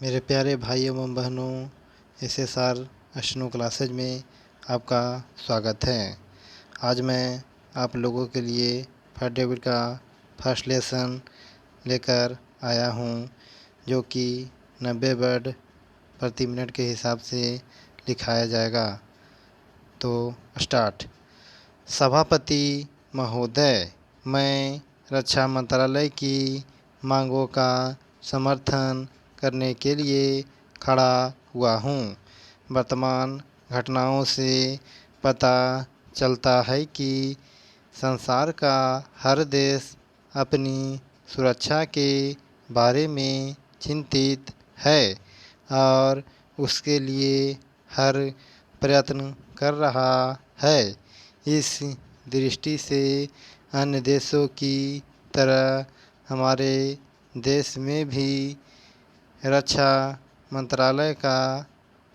मेरे प्यारे भाइयों एवं बहनों, SSR स्नो क्लासेज में आपका स्वागत है। आज मैं आप लोगों के लिए फर्स्ट डेविड का फर्स्ट लेसन लेकर आया हूँ, जो कि 90 वर्ड प्रति मिनट के हिसाब से लिखाया जाएगा। तो स्टार्ट। सभापति महोदय, मैं रक्षा मंत्रालय की मांगों का समर्थन करने के लिए खड़ा हुआ हूँ। वर्तमान घटनाओं से पता चलता है कि संसार का हर देश अपनी सुरक्षा के बारे में चिंतित है और उसके लिए हर प्रयत्न कर रहा है। इस दृष्टि से अन्य देशों की तरह हमारे देश में भी रक्षा मंत्रालय का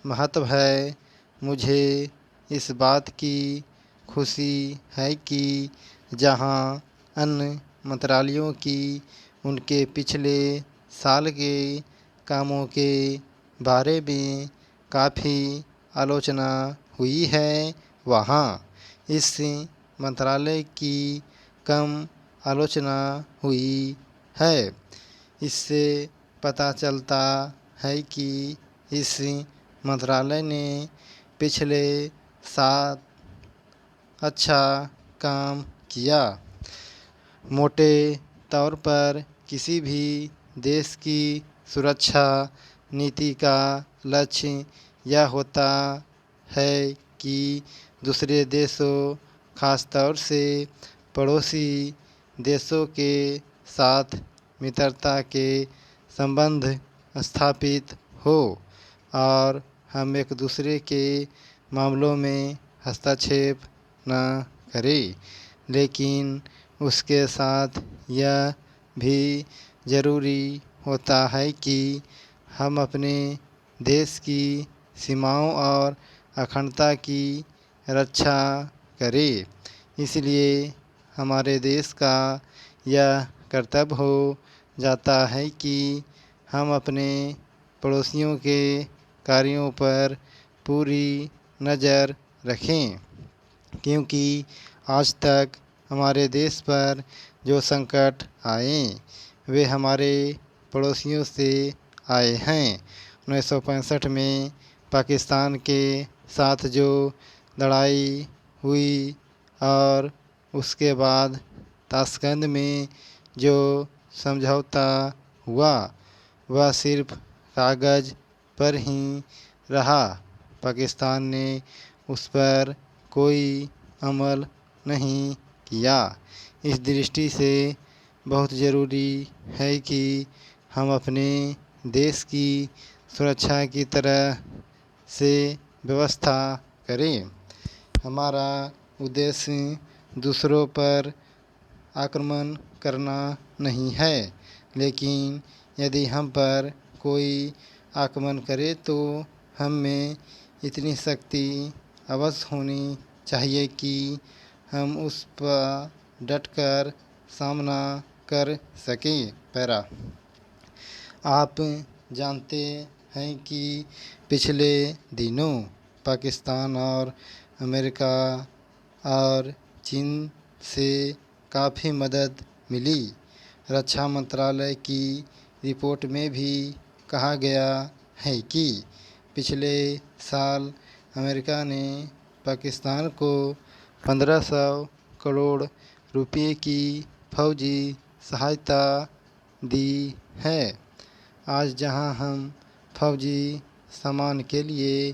महत्व है। मुझे इस बात की खुशी है कि जहां अन्य मंत्रालयों की उनके पिछले साल के कामों के बारे में काफ़ी आलोचना हुई है, वहाँ इस मंत्रालय की कम आलोचना हुई है। इससे पता चलता है कि इस मंत्रालय ने पिछले 7 अच्छा काम किया। मोटे तौर पर किसी भी देश की सुरक्षा नीति का लक्ष्य यह होता है कि दूसरे देशों, खास तौर से पड़ोसी देशों के साथ मित्रता के संबंध स्थापित हो और हम एक दूसरे के मामलों में हस्तक्षेप न करें। लेकिन उसके साथ यह भी ज़रूरी होता है कि हम अपने देश की सीमाओं और अखंडता की रक्षा करें। इसलिए हमारे देश का यह कर्तव्य हो जाता है कि हम अपने पड़ोसियों के कार्यों पर पूरी नज़र रखें, क्योंकि आज तक हमारे देश पर जो संकट आए वे हमारे पड़ोसियों से आए हैं। 1965 में पाकिस्तान के साथ जो लड़ाई हुई और उसके बाद ताशकंद में जो समझौता हुआ, वह सिर्फ कागज़ पर ही रहा। पाकिस्तान ने उस पर कोई अमल नहीं किया। इस दृष्टि से बहुत ज़रूरी है कि हम अपने देश की सुरक्षा की तरह से व्यवस्था करें। हमारा उद्देश्य दूसरों पर आक्रमण करना नहीं है, लेकिन यदि हम पर कोई आक्रमण करे तो हम में इतनी शक्ति अवश्य होनी चाहिए कि हम उस पर डटकर सामना कर सकें। पैरा, आप जानते हैं कि पिछले दिनों पाकिस्तान और अमेरिका और चीन से काफ़ी मदद मिली। रक्षा मंत्रालय की रिपोर्ट में भी कहा गया है कि पिछले साल अमेरिका ने पाकिस्तान को 1500 करोड़ रुपए की फौजी सहायता दी है। आज जहां हम फौजी सामान के लिए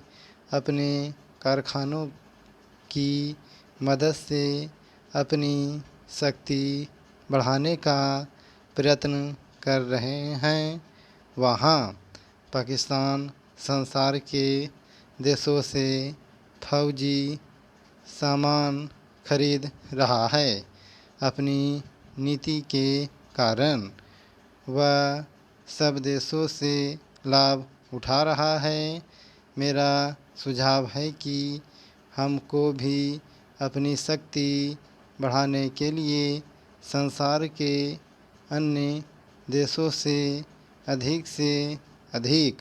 अपने कारखानों की मदद से अपनी शक्ति बढ़ाने का प्रयत्न कर रहे हैं, वहाँ पाकिस्तान संसार के देशों से फौजी सामान खरीद रहा है। अपनी नीति के कारण वह सब देशों से लाभ उठा रहा है। मेरा सुझाव है कि हमको भी अपनी शक्ति बढ़ाने के लिए संसार के अन्य देशों से अधिक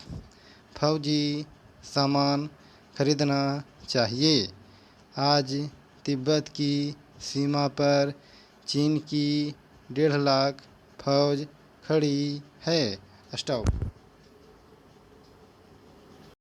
फौजी सामान खरीदना चाहिए। आज तिब्बत की सीमा पर चीन की 1.5 लाख फौज खड़ी है। स्टॉप।